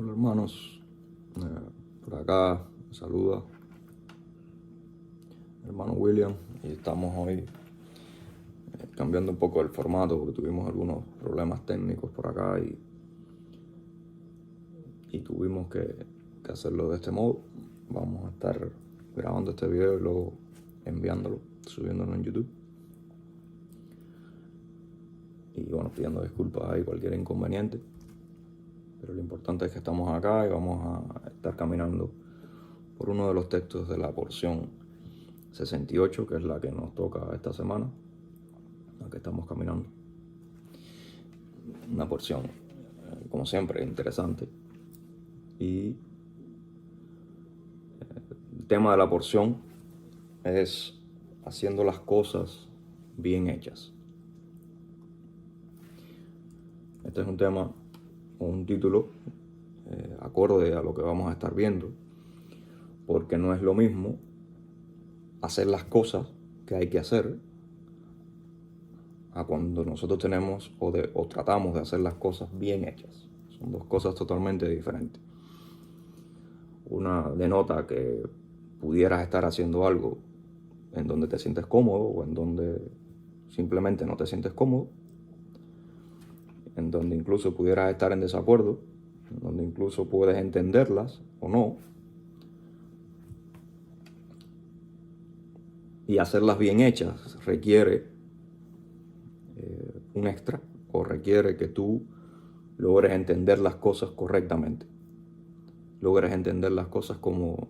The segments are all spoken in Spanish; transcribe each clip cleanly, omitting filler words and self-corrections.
Hola hermanos, por acá me saluda mi hermano William y estamos hoy cambiando un poco el formato porque tuvimos algunos problemas técnicos por acá y tuvimos que hacerlo de este modo. Vamos a estar grabando este video y luego enviándolo, subiéndolo en YouTube. Y bueno, pidiendo disculpas ahí cualquier inconveniente. Pero lo importante es que estamos acá y vamos a estar caminando por uno de los textos de la porción 68, que es la que nos toca esta semana, la que estamos caminando. Una porción, como siempre, interesante. Y el tema de la porción es haciendo las cosas bien hechas. Este es un tema o un título acorde a lo que vamos a estar viendo, porque no es lo mismo hacer las cosas que hay que hacer a cuando nosotros tenemos o tratamos de hacer las cosas bien hechas. Son dos cosas totalmente diferentes. Una denota que pudieras estar haciendo algo en donde te sientes cómodo o en donde simplemente no te sientes cómodo, en donde incluso pudieras estar en desacuerdo, en donde incluso puedes entenderlas o no, y hacerlas bien hechas requiere un extra o requiere que tú logres entender las cosas correctamente, logres entender las cosas como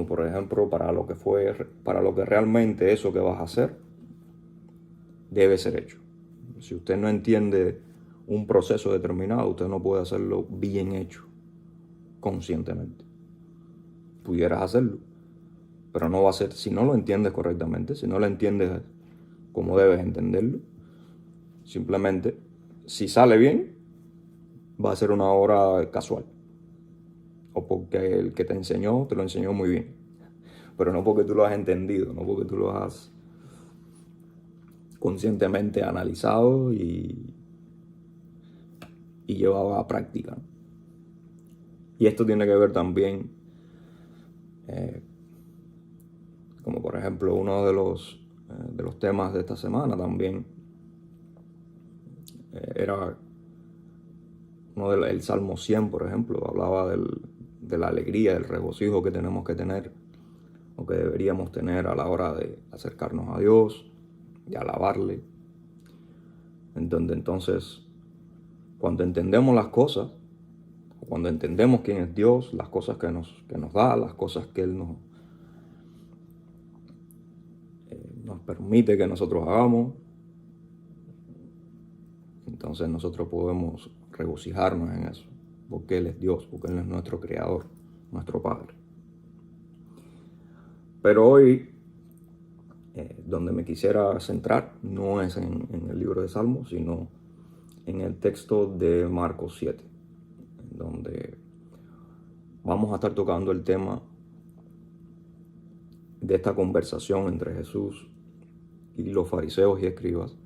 por ejemplo para lo que realmente eso que vas a hacer debe ser hecho. Si usted no entiende un proceso determinado, usted no puede hacerlo bien hecho conscientemente. Pudieras hacerlo, pero no va a ser, si no lo entiendes correctamente, si no lo entiendes como debes entenderlo, simplemente, si sale bien, va a ser una obra casual. O porque el que te lo enseñó muy bien. Pero no porque tú lo has entendido, no porque tú lo has conscientemente analizado y llevado a práctica. Y esto tiene que ver también, como por ejemplo uno de los temas de esta semana también, era el Salmo 100, por ejemplo, hablaba de la alegría, del regocijo que tenemos que tener o que deberíamos tener a la hora de acercarnos a Dios y alabarle. En donde entonces, cuando entendemos las cosas, cuando entendemos quién es Dios, las cosas que nos da, las cosas que Él nos permite que nosotros hagamos, entonces nosotros podemos regocijarnos en eso, porque Él es Dios, porque Él es nuestro Creador, nuestro Padre. Pero hoy, donde me quisiera centrar, no es en el libro de Salmos, sino en el texto de Marcos 7, donde vamos a estar tocando el tema de esta conversación entre Jesús y los fariseos y escribas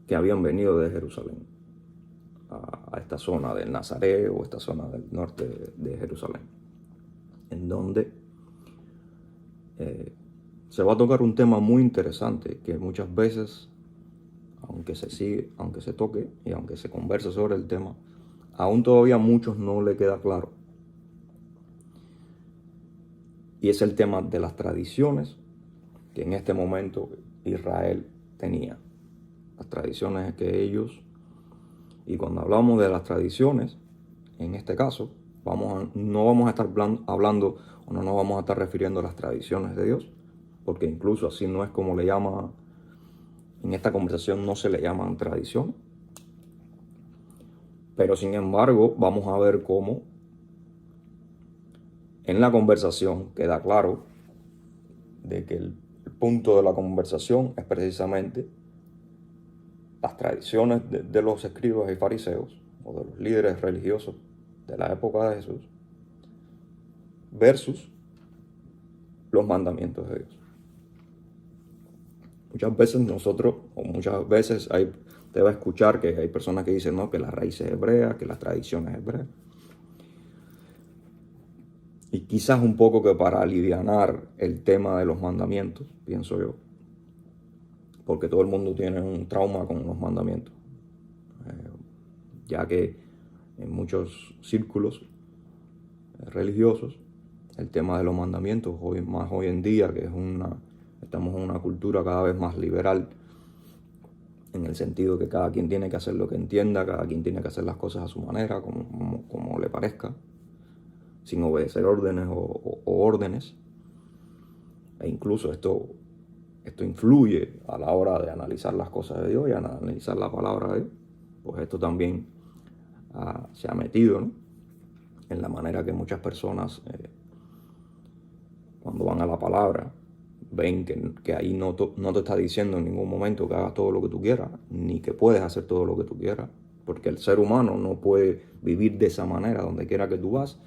que habían venido de Jerusalén a esta zona del Nazaret o esta zona del norte de Jerusalén, en donde se va a tocar un tema muy interesante que muchas veces, aunque se toque y aunque se converse sobre el tema, aún todavía a muchos no le queda claro. Y es el tema de las tradiciones que en este momento Israel tenía. Las tradiciones que ellos, y cuando hablamos de las tradiciones, en este caso, no vamos a estar hablando o no nos vamos a estar refiriendo a las tradiciones de Dios, porque incluso así no es como le llama, en esta conversación no se le llaman tradiciones. Pero sin embargo, vamos a ver cómo en la conversación queda claro de que el punto de la conversación es precisamente las tradiciones de los escribas y fariseos o de los líderes religiosos de la época de Jesús versus los mandamientos de Dios. Muchas veces hay Usted va a escuchar que hay personas que dicen, no, que las raíces hebreas, que las tradiciones hebreas. Y quizás un poco que para alivianar el tema de los mandamientos, pienso yo, porque todo el mundo tiene un trauma con los mandamientos, ya que en muchos círculos religiosos el tema de los mandamientos, más hoy en día, que estamos en una cultura cada vez más liberal, en el sentido que cada quien tiene que hacer lo que entienda, cada quien tiene que hacer las cosas a su manera, como le parezca, sin obedecer órdenes o órdenes. E incluso esto influye a la hora de analizar las cosas de Dios y analizar la palabra de Dios. Pues esto también se ha metido, ¿no?, en la manera que muchas personas, cuando van a la palabra, ven que ahí no te está diciendo en ningún momento que hagas todo lo que tú quieras, ni que puedes hacer todo lo que tú quieras, porque el ser humano no puede vivir de esa manera. Donde quiera que tú vas,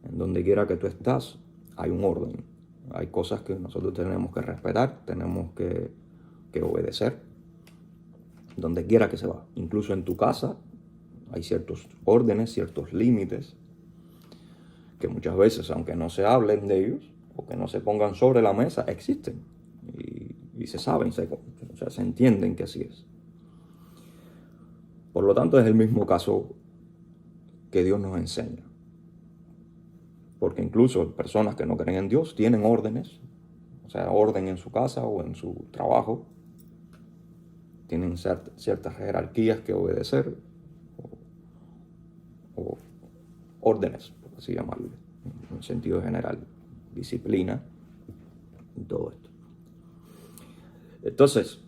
en donde quiera que tú estás, hay un orden. Hay cosas que nosotros tenemos que respetar, tenemos que obedecer, donde quiera que se va. Incluso en tu casa hay ciertos órdenes, ciertos límites, que muchas veces, aunque no se hablen de ellos, o que no se pongan sobre la mesa, existen. Y se saben, se entienden que así es. Por lo tanto, es el mismo caso que Dios nos enseña. Porque incluso personas que no creen en Dios tienen órdenes, o sea, orden en su casa o en su trabajo. Tienen ciertas jerarquías que obedecer, o órdenes, por así llamarlo, en sentido general, disciplina y todo esto. Entonces,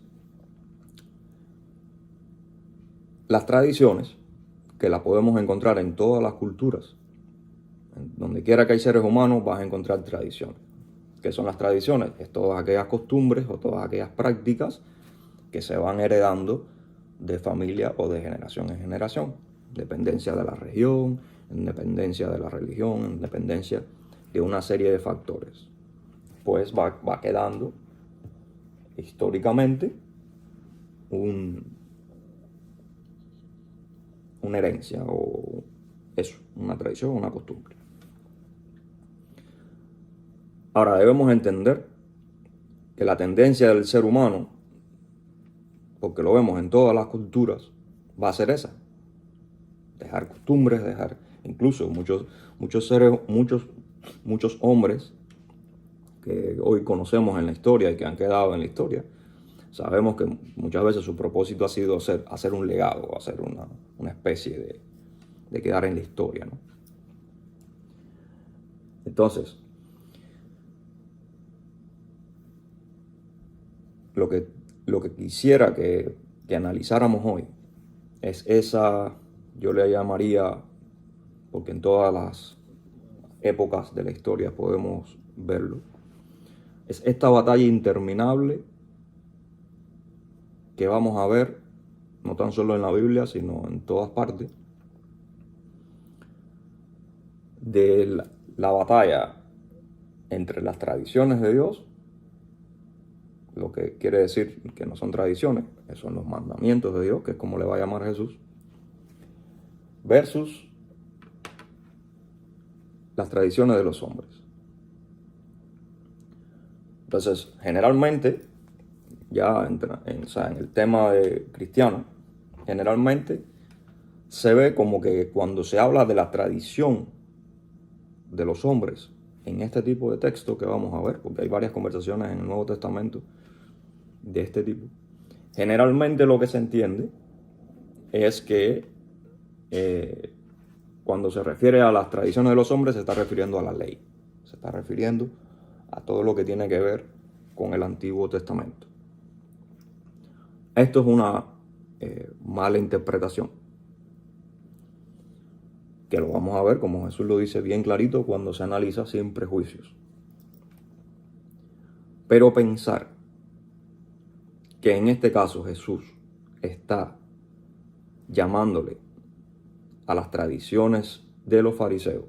las tradiciones, que las podemos encontrar en todas las culturas, donde quiera que hay seres humanos vas a encontrar tradiciones. ¿Qué son las tradiciones? Es todas aquellas costumbres o todas aquellas prácticas que se van heredando de familia o de generación en generación. Dependencia de la región, independencia de la religión, independencia de una serie de factores. Pues va quedando históricamente una herencia, o eso, una tradición, una costumbre. Ahora debemos entender que la tendencia del ser humano, porque lo vemos en todas las culturas, va a ser esa: dejar costumbres, incluso muchos hombres que hoy conocemos en la historia y que han quedado en la historia. Sabemos que muchas veces su propósito ha sido hacer un legado, hacer una especie de quedar en la historia, ¿no? Entonces, lo que quisiera que analizáramos hoy es esa, yo le llamaría, porque en todas las épocas de la historia podemos verlo, es esta batalla interminable que vamos a ver, no tan solo en la Biblia, sino en todas partes, de la batalla entre las tradiciones de Dios, lo que quiere decir que no son tradiciones, son los mandamientos de Dios, que es como le va a llamar Jesús, versus las tradiciones de los hombres. Entonces, generalmente, ya en el tema de cristiano, generalmente se ve como que cuando se habla de la tradición de los hombres en este tipo de texto que vamos a ver, porque hay varias conversaciones en el Nuevo Testamento de este tipo, generalmente lo que se entiende es que cuando se refiere a las tradiciones de los hombres se está refiriendo a la ley, se está refiriendo a todo lo que tiene que ver con el Antiguo Testamento. Esto es una mala interpretación, que lo vamos a ver, como Jesús lo dice bien clarito, cuando se analiza sin prejuicios. Pero pensar que en este caso Jesús está llamándole a las tradiciones de los fariseos,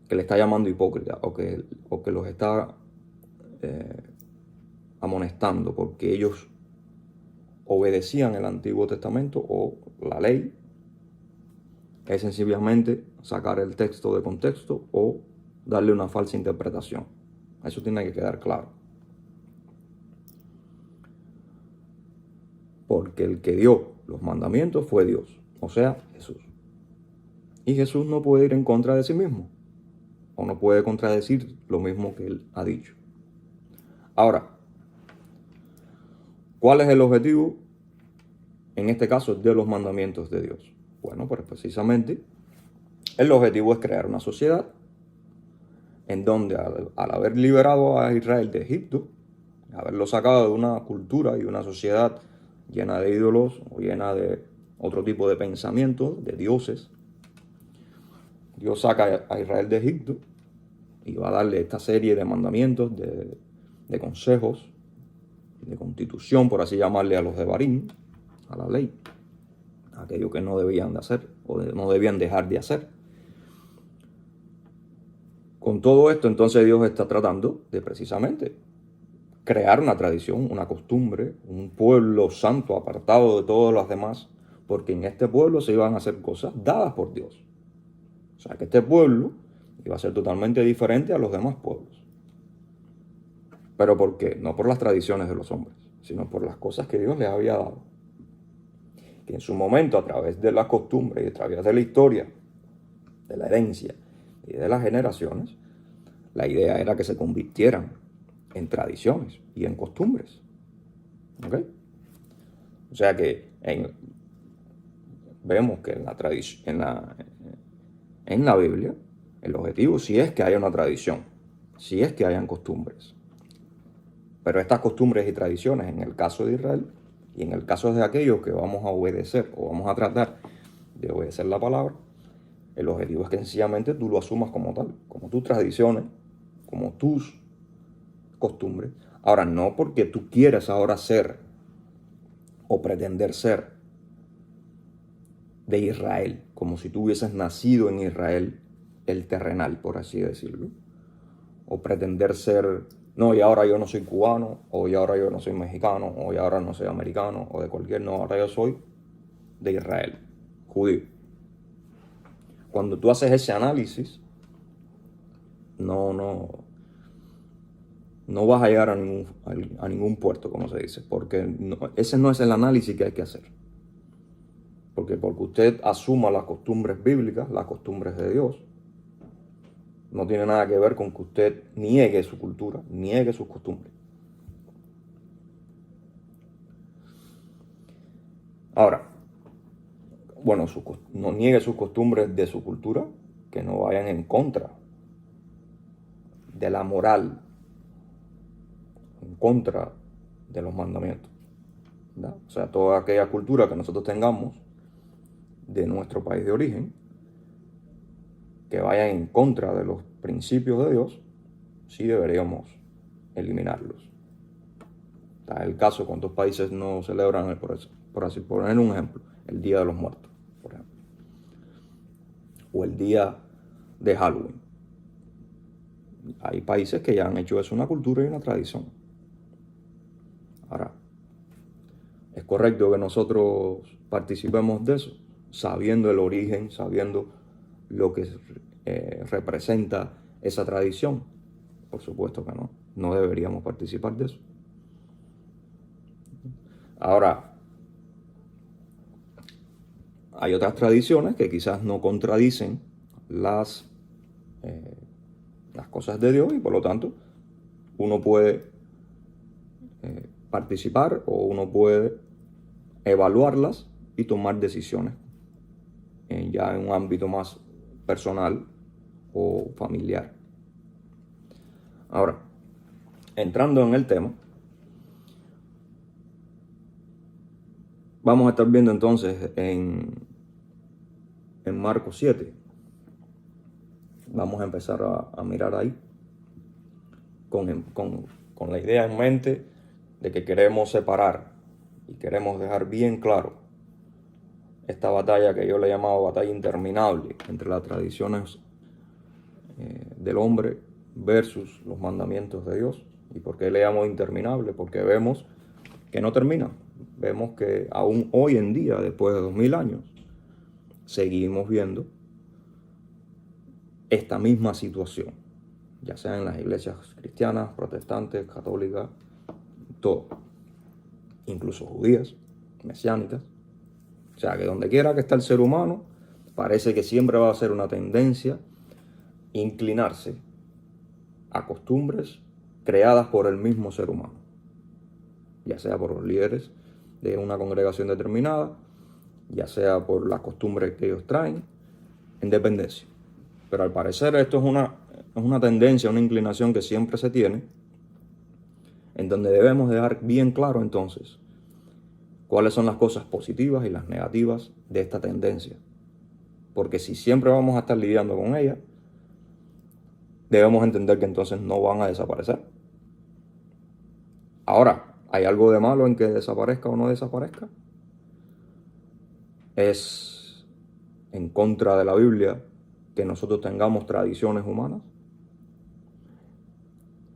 que le está llamando hipócrita, o que los está amonestando porque ellos obedecían el Antiguo Testamento o la ley, es sencillamente sacar el texto de contexto o darle una falsa interpretación. Eso tiene que quedar claro. Porque el que dio los mandamientos fue Dios, o sea, Jesús. Y Jesús no puede ir en contra de sí mismo, o no puede contradecir lo mismo que él ha dicho. Ahora, ¿cuál es el objetivo, en este caso, de los mandamientos de Dios? Bueno, pues precisamente el objetivo es crear una sociedad en donde al haber liberado a Israel de Egipto, haberlo sacado de una cultura y una sociedad llena de ídolos o llena de otro tipo de pensamientos, de dioses, Dios saca a Israel de Egipto y va a darle esta serie de mandamientos, de consejos, de constitución, por así llamarle, a los devarim, a la ley, aquello que no debían de hacer o no debían dejar de hacer. Con todo esto, entonces Dios está tratando de precisamente crear una tradición, una costumbre, un pueblo santo apartado de todos los demás, porque en este pueblo se iban a hacer cosas dadas por Dios. O sea, que este pueblo iba a ser totalmente diferente a los demás pueblos. ¿Pero por qué? No por las tradiciones de los hombres, sino por las cosas que Dios les había dado. Que en su momento, a través de las costumbres y a través de la historia, de la herencia y de las generaciones, la idea era que se convirtieran en tradiciones y en costumbres. ¿Ok? O sea que vemos que en la Biblia, el objetivo sí es que haya una tradición, sí es que hayan costumbres. Pero estas costumbres y tradiciones, en el caso de Israel y en el caso de aquellos que vamos a obedecer o vamos a tratar de obedecer la palabra, el objetivo es que sencillamente tú lo asumas como tal, como tus tradiciones, como tus costumbres. Ahora, no porque tú quieras ahora ser o pretender ser de Israel, como si tú hubieses nacido en Israel, el terrenal, por así decirlo, o pretender ser, no, y ahora yo no soy cubano, o y ahora yo no soy mexicano, o y ahora no soy americano, o de cualquier, no, ahora yo soy de Israel, judío. Cuando tú haces ese análisis, no vas a llegar a ningún puerto, como se dice, porque ese no es el análisis que hay que hacer. Porque usted asuma las costumbres bíblicas, las costumbres de Dios, no tiene nada que ver con que usted niegue su cultura, niegue sus costumbres. Ahora, bueno, no niegue sus costumbres de su cultura, que no vayan en contra de la moral, en contra de los mandamientos, ¿verdad? O sea, toda aquella cultura que nosotros tengamos de nuestro país de origen, que vayan en contra de los principios de Dios, sí deberíamos eliminarlos. Está el caso, cuántos países no celebran, por así poner un ejemplo, el Día de los Muertos, por ejemplo, o el Día de Halloween. Hay países que ya han hecho eso una cultura y una tradición. Ahora, ¿es correcto que nosotros participemos de eso? Sabiendo el origen, sabiendo lo que representa esa tradición. Por supuesto que no. No deberíamos participar de eso. Ahora, hay otras tradiciones que quizás no contradicen las cosas de Dios y por lo tanto uno puede participar o uno puede evaluarlas y tomar decisiones ya en un ámbito más personal o familiar. Ahora, entrando en el tema, vamos a estar viendo entonces en Marcos 7. Vamos a empezar a mirar ahí con la idea en mente de que queremos separar y queremos dejar bien claro esta batalla que yo le he llamado batalla interminable entre las tradiciones del hombre versus los mandamientos de Dios. ¿Y por qué le llamo interminable? Porque vemos que no termina. vemos que aún hoy en día, después de 2000 años, seguimos viendo esta misma situación, ya sea en las iglesias cristianas, protestantes, católicas, todo, incluso judías, mesiánicas. O sea, que donde quiera que está el ser humano, parece que siempre va a ser una tendencia inclinarse a costumbres creadas por el mismo ser humano, ya sea por los líderes de una congregación determinada, ya sea por las costumbres que ellos traen, en dependencia. Pero al parecer esto es una tendencia, una inclinación que siempre se tiene, en donde debemos dejar bien claro entonces cuáles son las cosas positivas y las negativas de esta tendencia. Porque si siempre vamos a estar lidiando con ella, debemos entender que entonces no van a desaparecer. Ahora, ¿hay algo de malo en que desaparezca o no desaparezca? ¿Es en contra de la Biblia que nosotros tengamos tradiciones humanas?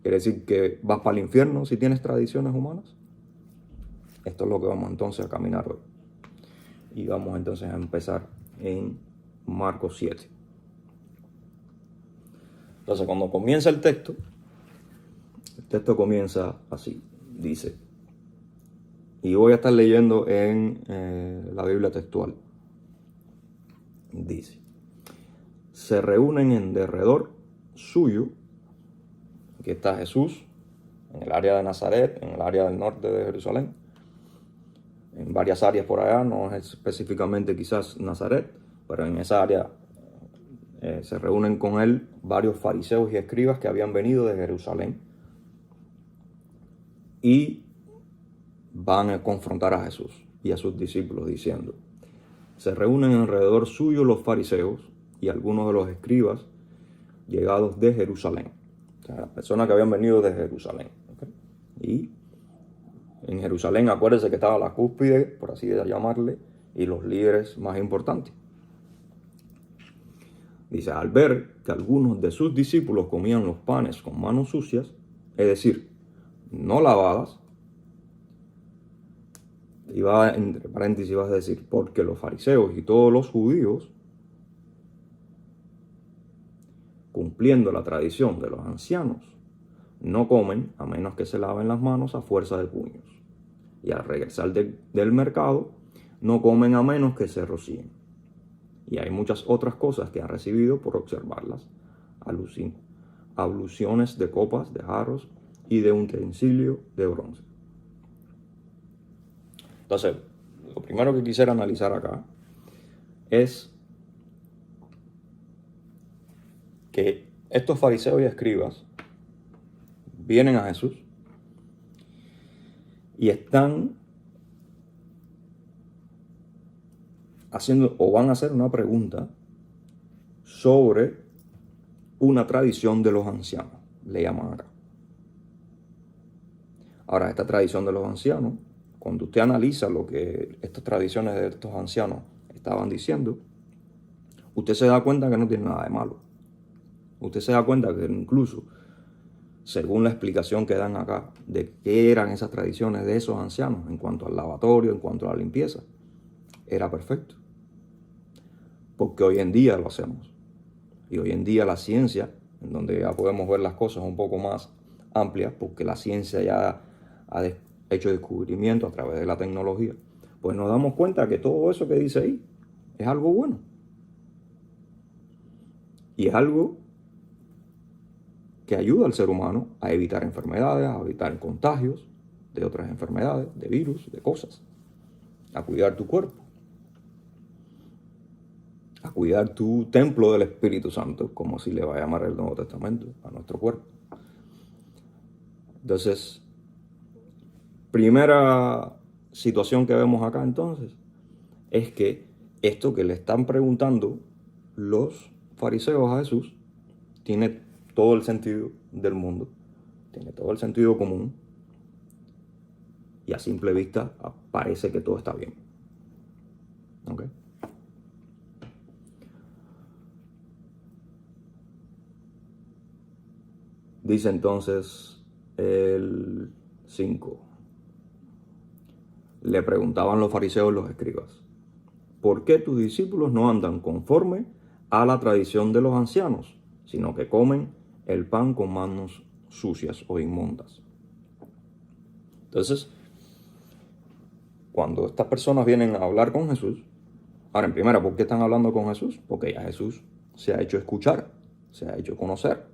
¿Quiere decir que vas para el infierno si tienes tradiciones humanas? Esto es lo que vamos entonces a caminar hoy. Y vamos entonces a empezar en Marcos 7. Entonces, cuando comienza el texto comienza así. Dice, y voy a estar leyendo en la Biblia textual. Dice, se reúnen en derredor suyo. Aquí está Jesús, en el área de Nazaret, en el área del norte de Jerusalén, en varias áreas por allá, no es específicamente quizás Nazaret, pero en esa área se reúnen con él varios fariseos y escribas que habían venido de Jerusalén y van a confrontar a Jesús y a sus discípulos diciendo, se reúnen alrededor suyo los fariseos y algunos de los escribas llegados de Jerusalén. O sea, las personas que habían venido de Jerusalén. ¿Okay? Y en Jerusalén, acuérdense que estaba la cúspide, por así llamarle, y los líderes más importantes. Dice, al ver que algunos de sus discípulos comían los panes con manos sucias, es decir, no lavadas, y va entre paréntesis, vas a decir, porque los fariseos y todos los judíos, cumpliendo la tradición de los ancianos, no comen a menos que se laven las manos a fuerza de puños. Y al regresar del mercado, no comen a menos que se rocíen. Y hay muchas otras cosas que han recibido por observarlas. Abluciones de copas, de jarros y de utensilio de bronce. Entonces, lo primero que quisiera analizar acá es que estos fariseos y escribas vienen a Jesús y están haciendo o van a hacer una pregunta sobre una tradición de los ancianos, le llaman acá. Ahora, esta tradición de los ancianos, cuando usted analiza lo que estas tradiciones de estos ancianos estaban diciendo, usted se da cuenta que no tiene nada de malo. Usted se da cuenta que incluso, según la explicación que dan acá de qué eran esas tradiciones de esos ancianos en cuanto al lavatorio, en cuanto a la limpieza, era perfecto. Porque hoy en día lo hacemos. Y hoy en día la ciencia, en donde ya podemos ver las cosas un poco más amplias, porque la ciencia ya ha hecho descubrimientos a través de la tecnología, pues nos damos cuenta que todo eso que dice ahí es algo bueno. Y es algo que ayuda al ser humano a evitar enfermedades, a evitar contagios de otras enfermedades, de virus, de cosas, a cuidar tu cuerpo, a cuidar tu templo del Espíritu Santo, como así le va a llamar el Nuevo Testamento a nuestro cuerpo. Entonces, primera situación que vemos acá entonces es que esto que le están preguntando los fariseos a Jesús tiene todo el sentido del mundo, tiene todo el sentido común y a simple vista parece que todo está bien. ¿Ok? Dice entonces el 5. le preguntaban los fariseos y los escribas: ¿por qué tus discípulos no andan conforme a la tradición de los ancianos, sino que comen el pan con manos sucias o inmundas? Entonces, cuando estas personas vienen a hablar con Jesús, ahora en primera, ¿por qué están hablando con Jesús? Porque ya Jesús se ha hecho escuchar, se ha hecho conocer.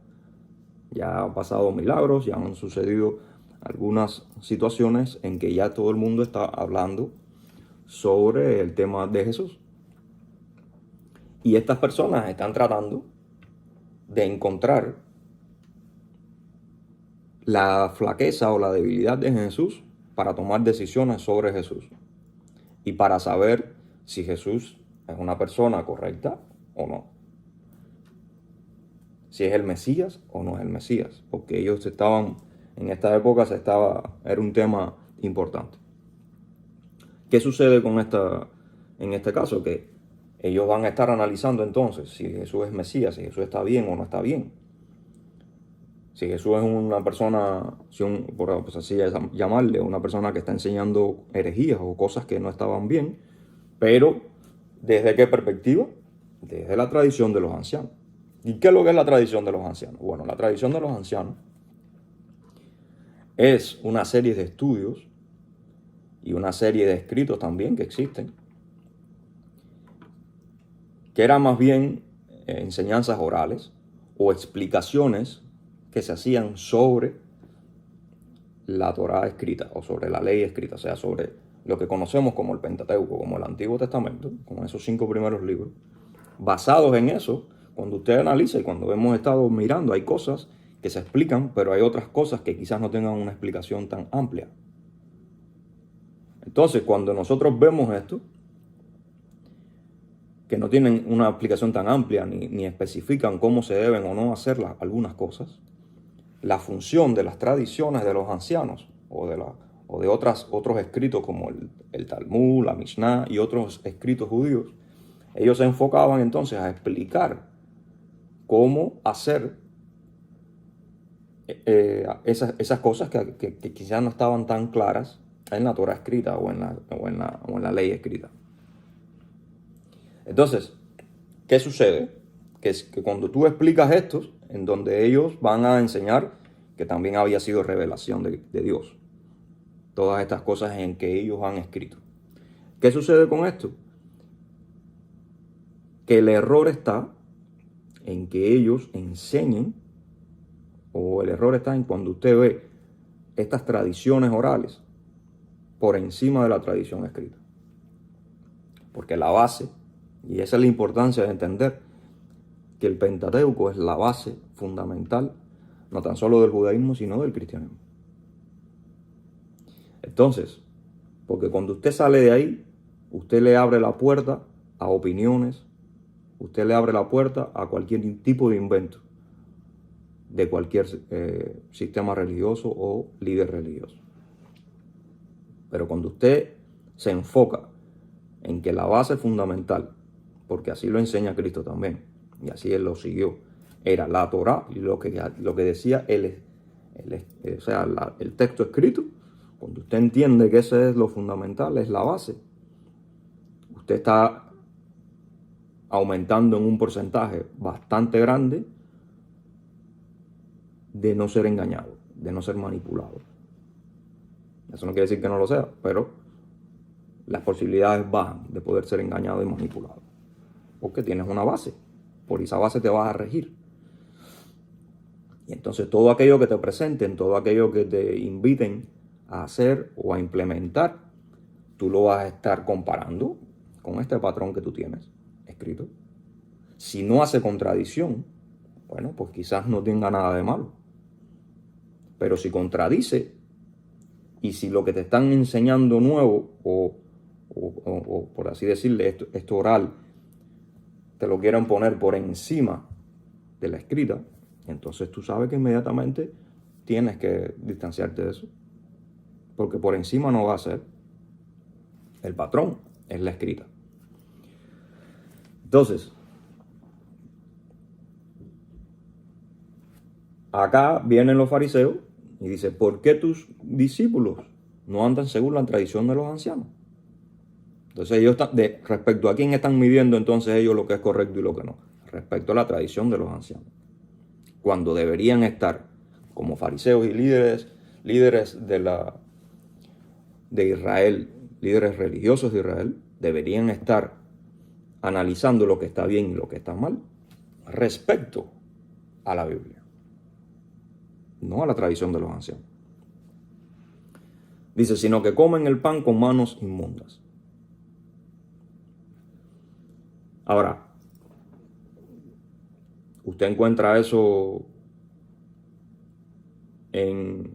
Ya han pasado milagros, ya han sucedido algunas situaciones en que ya todo el mundo está hablando sobre el tema de Jesús. Y estas personas están tratando de encontrar la flaqueza o la debilidad de Jesús para tomar decisiones sobre Jesús y para saber si Jesús es una persona correcta o no, si es el Mesías o no es el Mesías, porque ellos estaban, en esta época era un tema importante. ¿Qué sucede en este caso? Que ellos van a estar analizando entonces si Jesús es Mesías, si Jesús está bien o no está bien. Si Jesús es una persona, pues así llamarle, una persona que está enseñando herejías o cosas que no estaban bien, pero ¿desde qué perspectiva? Desde la tradición de los ancianos. ¿Y qué es lo que es la tradición de los ancianos? Bueno, la tradición de los ancianos es una serie de estudios y una serie de escritos también que existen, que eran más bien enseñanzas orales o explicaciones que se hacían sobre la Torá escrita o sobre la ley escrita, o sea, sobre lo que conocemos como el Pentateuco, como el Antiguo Testamento, como esos 5 primeros libros. Basados en eso, cuando usted analiza y cuando hemos estado mirando, hay cosas que se explican, pero hay otras cosas que quizás no tengan una explicación tan amplia. Entonces, cuando nosotros vemos esto, que no tienen una explicación tan amplia ni especifican cómo se deben o no hacer algunas cosas, la función de las tradiciones de los ancianos o de otros escritos como el Talmud, la Mishnah y otros escritos judíos, ellos se enfocaban entonces a explicar cómo hacer esas cosas que quizás no estaban tan claras en la Torah escrita o en la ley escrita. Entonces, ¿qué sucede? Que cuando tú explicas esto, en donde ellos van a enseñar que también había sido revelación de Dios, todas estas cosas en que ellos han escrito. ¿Qué sucede con esto? Que el error está en que ellos enseñen, o el error está en cuando usted ve estas tradiciones orales por encima de la tradición escrita. Porque la base, y esa es la importancia de entender que el Pentateuco es la base fundamental, no tan solo del judaísmo, sino del cristianismo. Entonces, porque cuando usted sale de ahí, usted le abre la puerta a opiniones, usted le abre la puerta a cualquier tipo de invento de cualquier sistema religioso o líder religioso. Pero cuando usted se enfoca en que la base fundamental, porque así lo enseña Cristo también, y así él lo siguió, era la Torá y lo que decía el texto escrito, cuando usted entiende que ese es lo fundamental, es la base, usted está aumentando en un porcentaje bastante grande de no ser engañado, de no ser manipulado. Eso no quiere decir que no lo sea, pero las posibilidades bajan de poder ser engañado y manipulado. Porque tienes una base. Por esa base te vas a regir. Y entonces todo aquello que te presenten, todo aquello que te inviten a hacer o a implementar, tú lo vas a estar comparando con este patrón que tú tienes escrito. Si no hace contradicción, bueno, pues quizás no tenga nada de malo. Pero si contradice, y si lo que te están enseñando nuevo, o por así decirle, esto oral, te lo quieren poner por encima de la escrita, entonces tú sabes que inmediatamente tienes que distanciarte de eso. Porque por encima no va a ser. El patrón es la escrita. Entonces, acá vienen los fariseos y dicen: ¿por qué tus discípulos no andan según la tradición de los ancianos. Entonces ellos respecto a quién están midiendo entonces ellos lo que es correcto y lo que no. Respecto a la tradición de los ancianos. Cuando deberían estar como fariseos y líderes de Israel, líderes religiosos de Israel, deberían estar analizando lo que está bien y lo que está mal respecto a la Biblia, no a la tradición de los ancianos. Dice, sino que comen el pan con manos inmundas. Ahora, usted encuentra eso en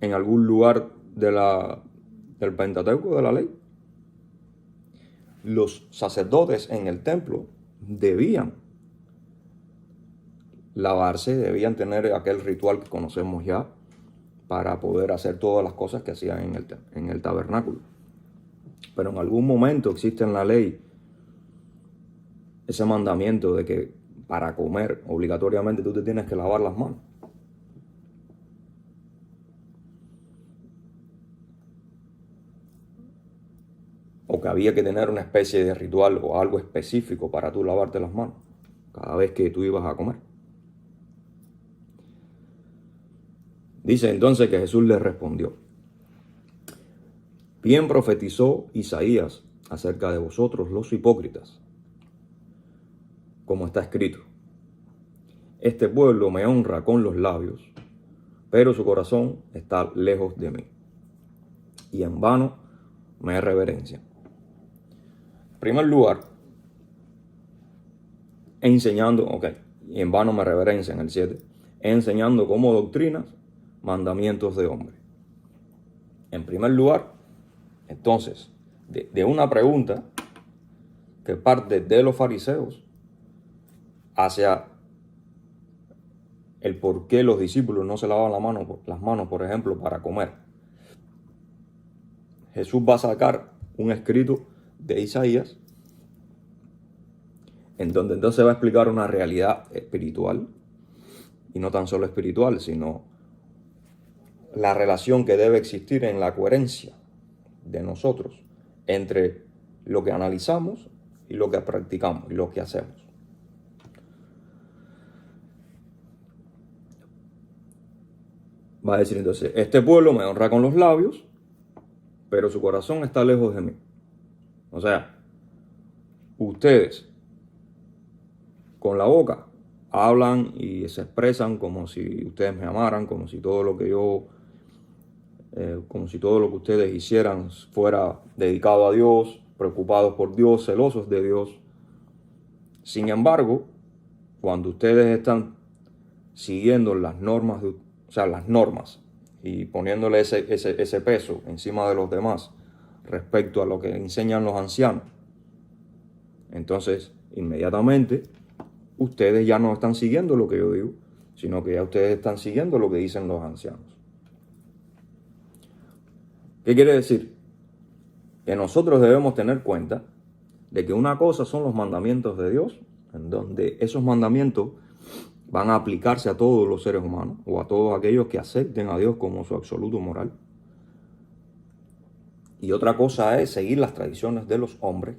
algún lugar del Pentateuco, de la ley. Los sacerdotes en el templo debían lavarse, debían tener aquel ritual que conocemos ya para poder hacer todas las cosas que hacían en el tabernáculo. Pero en algún momento existe en la ley ese mandamiento de que para comer obligatoriamente tú te tienes que lavar las manos. O que había que tener una especie de ritual o algo específico para tú lavarte las manos cada vez que tú ibas a comer. Dice entonces que Jesús le respondió: bien profetizó Isaías acerca de vosotros los hipócritas, como está escrito: este pueblo me honra con los labios, pero su corazón está lejos de mí, y en vano me reverencian. En primer lugar, enseñando, y en vano me reverencian, el 7, enseñando como doctrinas mandamientos de hombre. En primer lugar, entonces, de una pregunta que parte de los fariseos hacia el por qué los discípulos no se lavaban las manos, por ejemplo, para comer. Jesús va a sacar un escrito de Isaías en donde entonces va a explicar una realidad espiritual, y no tan solo espiritual, sino la relación que debe existir en la coherencia de nosotros entre lo que analizamos y lo que practicamos y lo que hacemos. Va a decir entonces, este pueblo me honra con los labios, pero su corazón está lejos de mí. O sea, ustedes con la boca hablan y se expresan como si ustedes me amaran, como si todo lo que ustedes hicieran fuera dedicado a Dios, preocupados por Dios, celosos de Dios. Sin embargo, cuando ustedes están siguiendo las normas, las normas y poniéndole ese peso encima de los demás respecto a lo que enseñan los ancianos, entonces inmediatamente ustedes ya no están siguiendo lo que yo digo, sino que ya ustedes están siguiendo lo que dicen los ancianos. ¿Qué quiere decir? Que nosotros debemos tener cuenta de que una cosa son los mandamientos de Dios, en donde esos mandamientos van a aplicarse a todos los seres humanos o a todos aquellos que acepten a Dios como su absoluto moral. Y otra cosa es seguir las tradiciones de los hombres,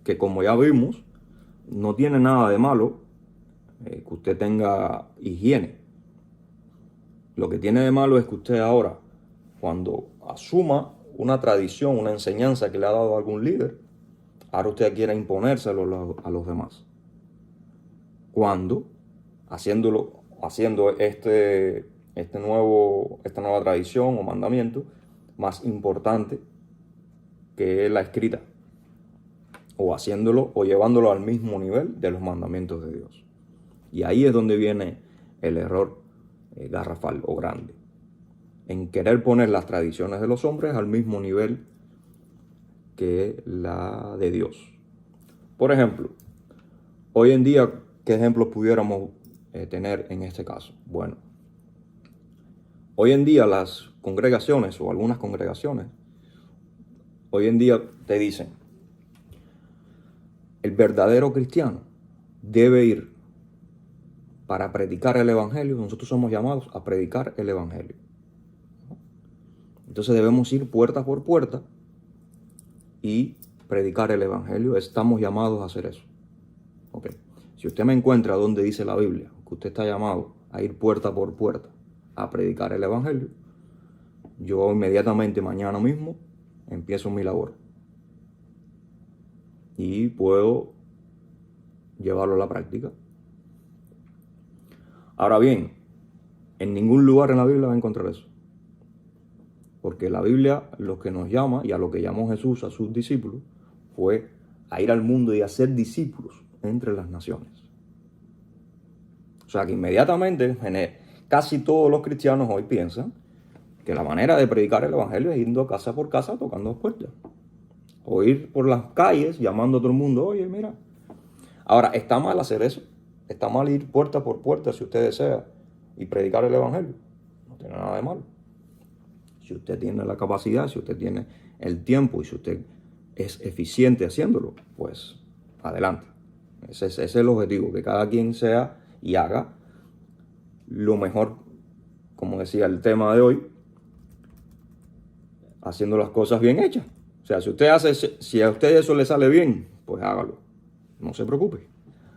que como ya vimos, no tiene nada de malo que usted tenga higiene. Lo que tiene de malo es que usted ahora, cuando asuma una tradición, una enseñanza que le ha dado algún líder, ahora usted quiera imponérselo a los demás. Cuando, haciendo esta nueva tradición o mandamiento más importante que es la escrita, o haciéndolo o llevándolo al mismo nivel de los mandamientos de Dios. Y ahí es donde viene el error garrafal o grande, en querer poner las tradiciones de los hombres al mismo nivel que la de Dios. Por ejemplo, hoy en día, ¿qué ejemplos pudiéramos tener en este caso? Bueno, hoy en día las congregaciones o algunas congregaciones, hoy en día te dicen, el verdadero cristiano debe ir para predicar el evangelio. Nosotros somos llamados a predicar el evangelio. Entonces debemos ir puerta por puerta y predicar el evangelio. Estamos llamados a hacer eso. Okay. Si usted me encuentra donde dice la Biblia que usted está llamado a ir puerta por puerta a predicar el evangelio, yo inmediatamente mañana mismo empiezo mi labor y puedo llevarlo a la práctica. Ahora bien, en ningún lugar en la Biblia va a encontrar eso. Porque la Biblia lo que nos llama, y a lo que llamó Jesús a sus discípulos, fue a ir al mundo y a ser discípulos entre las naciones. O sea que inmediatamente casi todos los cristianos hoy piensan que la manera de predicar el evangelio es yendo casa por casa tocando puertas. O ir por las calles llamando a todo el mundo, oye, mira. Ahora, ¿está mal hacer eso? ¿Está mal ir puerta por puerta si usted desea y predicar el evangelio? No tiene nada de malo. Si usted tiene la capacidad, si usted tiene el tiempo y si usted es eficiente haciéndolo, pues adelante. Ese es el objetivo, que cada quien sea y haga lo mejor, como decía el tema de hoy, haciendo las cosas bien hechas. O sea, si a usted eso le sale bien, pues hágalo. No se preocupe.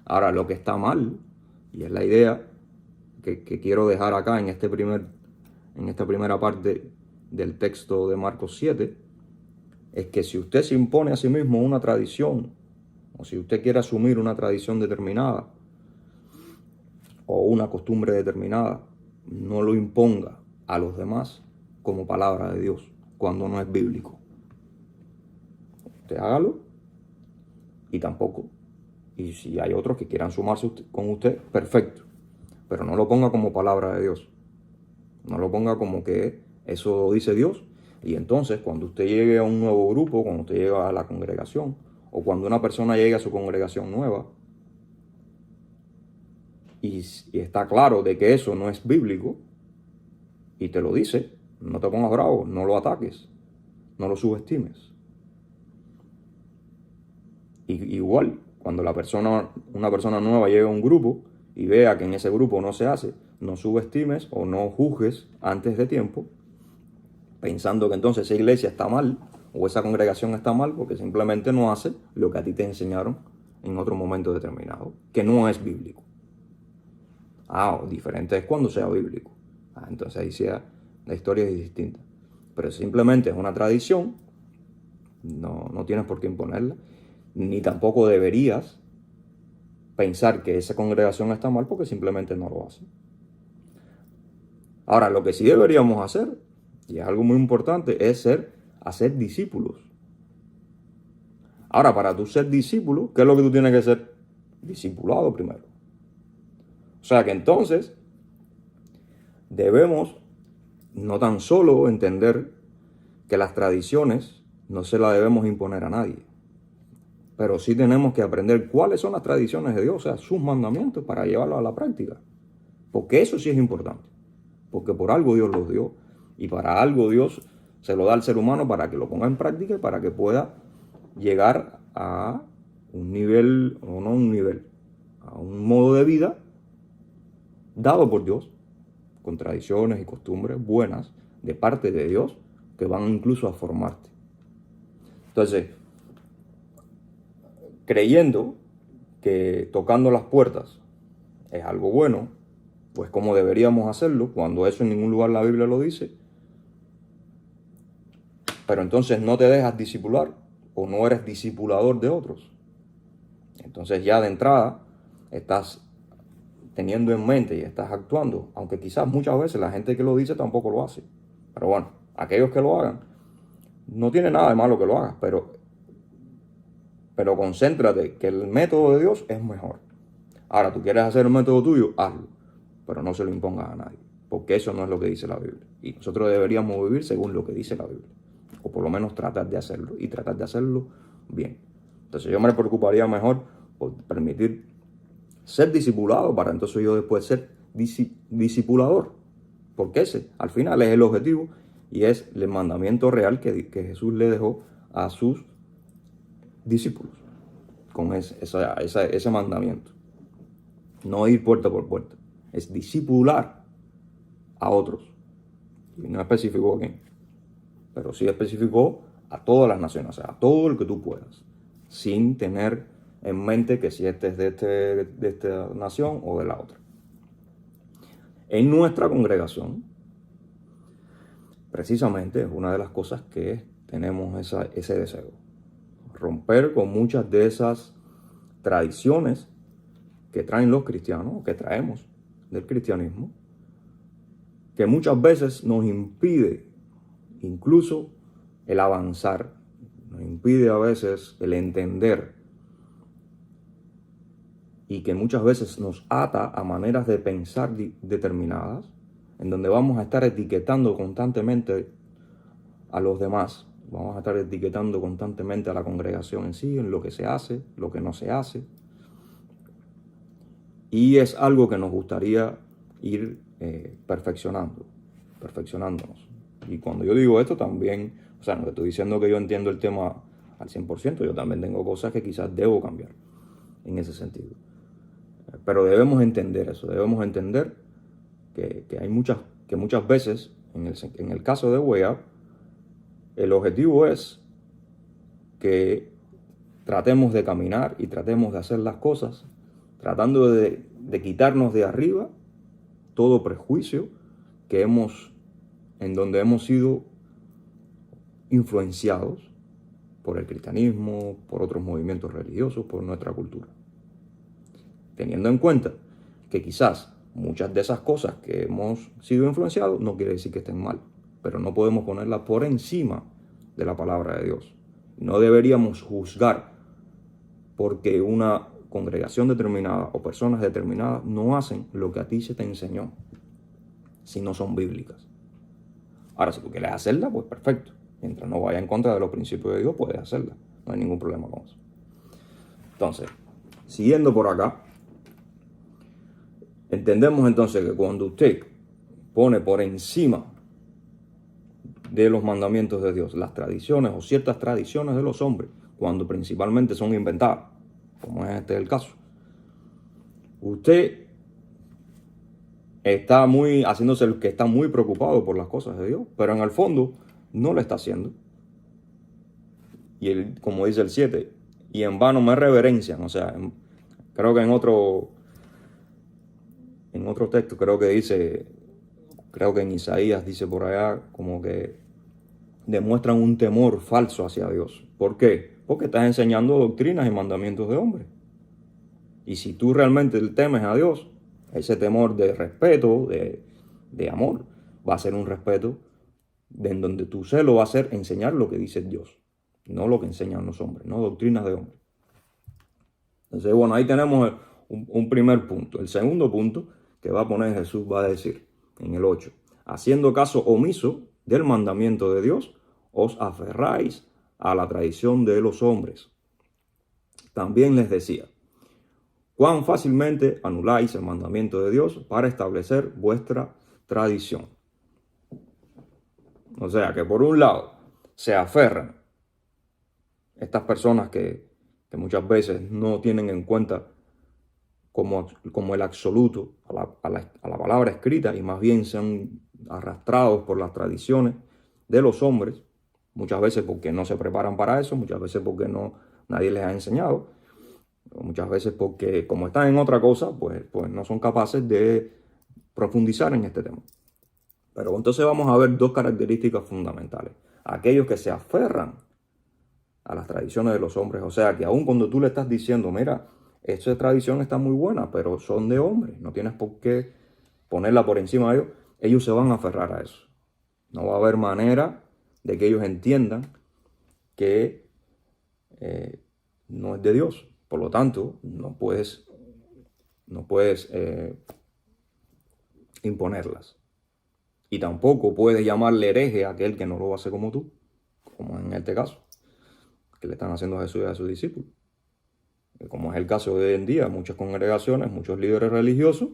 Ahora, lo que está mal, y es la idea que quiero dejar acá en esta primera parte del texto de Marcos 7, es que si usted se impone a sí mismo una tradición, o si usted quiere asumir una tradición determinada, o una costumbre determinada, no lo imponga a los demás como palabra de Dios, cuando no es bíblico. Usted hágalo, y tampoco. Y si hay otros que quieran sumarse con usted, perfecto. Pero no lo ponga como palabra de Dios. No lo ponga como que eso dice Dios. Y entonces, cuando usted llegue a un nuevo grupo, cuando usted llega a la congregación, o cuando una persona llegue a su congregación nueva, y está claro de que eso no es bíblico, y te lo dice, no te pongas bravo, no lo ataques, no lo subestimes. Igual, cuando una persona nueva llega a un grupo y vea que en ese grupo no se hace, no subestimes o no juzgues antes de tiempo, pensando que entonces esa iglesia está mal o esa congregación está mal porque simplemente no hace lo que a ti te enseñaron en otro momento determinado, que no es bíblico. Diferente es cuando sea bíblico. Entonces ahí sí la historia es distinta. Pero simplemente es una tradición, no tienes por qué imponerla, ni tampoco deberías pensar que esa congregación está mal porque simplemente no lo hace. Ahora, lo que sí deberíamos hacer, y es algo muy importante, es hacer discípulos. Ahora, para tú ser discípulo, ¿qué es lo que tú tienes que ser? Discipulado primero. O sea que entonces debemos no tan solo entender que las tradiciones no se las debemos imponer a nadie, pero sí tenemos que aprender cuáles son las tradiciones de Dios, o sea, sus mandamientos, para llevarlos a la práctica. Porque eso sí es importante. Porque por algo Dios los dio. Y para algo Dios se lo da al ser humano para que lo ponga en práctica y para que pueda llegar a un nivel, o no un nivel, a un modo de vida dado por Dios, con tradiciones y costumbres buenas de parte de Dios que van incluso a formarte. Entonces, creyendo que tocando las puertas es algo bueno, pues como deberíamos hacerlo, cuando eso en ningún lugar la Biblia lo dice, pero entonces no te dejas discipular o no eres discipulador de otros. Entonces ya de entrada estás teniendo en mente y estás actuando, aunque quizás muchas veces la gente que lo dice tampoco lo hace. Pero bueno, aquellos que lo hagan, no tiene nada de malo que lo hagas, pero concéntrate que el método de Dios es mejor. Ahora, tú quieres hacer el método tuyo, hazlo, pero no se lo impongas a nadie, porque eso no es lo que dice la Biblia. Y nosotros deberíamos vivir según lo que dice la Biblia, o por lo menos tratar de hacerlo, y tratar de hacerlo bien. Entonces yo me preocuparía mejor por permitir ser discipulado para entonces yo después ser discipulador, porque ese al final es el objetivo y es el mandamiento real que Jesús le dejó a sus discípulos, con ese mandamiento. No ir puerta por puerta, es discipular a otros. Y no especificó a quién. pero sí especificó a todas las naciones, o sea, a todo el que tú puedas, sin tener en mente que si este es de esta nación o de la otra. En nuestra congregación, precisamente, es una de las cosas que tenemos ese deseo. Romper con muchas de esas tradiciones que traen los cristianos, o que traemos del cristianismo, que muchas veces nos impide incluso el avanzar, nos impide a veces el entender, y que muchas veces nos ata a maneras de pensar determinadas, en donde vamos a estar etiquetando constantemente a los demás, vamos a estar etiquetando constantemente a la congregación en sí, en lo que se hace, lo que no se hace. Y es algo que nos gustaría ir perfeccionándonos. Y cuando yo digo esto también, o sea, no estoy diciendo que yo entiendo el tema al 100%, yo también tengo cosas que quizás debo cambiar en ese sentido. Pero debemos entender eso, debemos entender que muchas veces, en el caso de Way Up, el objetivo es que tratemos de caminar y tratemos de hacer las cosas tratando de quitarnos de arriba todo prejuicio en donde hemos sido influenciados por el cristianismo, por otros movimientos religiosos, por nuestra cultura. Teniendo en cuenta que quizás muchas de esas cosas que hemos sido influenciados no quiere decir que estén mal, pero no podemos ponerlas por encima de la palabra de Dios. No deberíamos juzgar porque una congregación determinada o personas determinadas no hacen lo que a ti se te enseñó, si no son bíblicas. Ahora, si tú quieres hacerla, pues perfecto. Mientras no vaya en contra de los principios de Dios, puedes hacerla. No hay ningún problema con eso. Entonces, siguiendo por acá, entendemos entonces que cuando usted pone por encima de los mandamientos de Dios las tradiciones o ciertas tradiciones de los hombres, cuando principalmente son inventadas, como es el caso, usted está haciéndose el que está muy preocupado por las cosas de Dios, pero en el fondo no lo está haciendo. Y como dice el 7, y en vano me reverencian. O sea, creo que en otro texto, creo que en Isaías dice por allá, como que demuestran un temor falso hacia Dios. ¿Por qué? Porque estás enseñando doctrinas y mandamientos de hombres. Y si tú realmente temes a Dios, ese temor de respeto, de amor, va a ser un respeto en donde tu celo va a ser enseñar lo que dice Dios, no lo que enseñan los hombres, no doctrinas de hombres. Entonces, bueno, ahí tenemos un primer punto. El segundo punto que va a poner Jesús va a decir en el 8, haciendo caso omiso del mandamiento de Dios, os aferráis a la tradición de los hombres. También les decía, cuán fácilmente anuláis el mandamiento de Dios para establecer vuestra tradición. O sea que por un lado se aferran estas personas que muchas veces no tienen en cuenta como el absoluto a la palabra escrita, y más bien se han arrastrados por las tradiciones de los hombres, muchas veces porque no se preparan para eso, muchas veces porque nadie les ha enseñado, muchas veces porque como están en otra cosa, pues no son capaces de profundizar en este tema. Pero entonces vamos a ver dos características fundamentales. Aquellos que se aferran a las tradiciones de los hombres, o sea que aun cuando tú le estás diciendo, mira, esta tradición está muy buena, pero son de hombres, no tienes por qué ponerla por encima de ellos se van a aferrar a eso. No va a haber manera de que ellos entiendan que no es de Dios. Por lo tanto, no puedes imponerlas. Y tampoco puedes llamarle hereje a aquel que no lo hace como tú, como en este caso, que le están haciendo a Jesús y a sus discípulos. Como es el caso de hoy en día, muchas congregaciones, muchos líderes religiosos,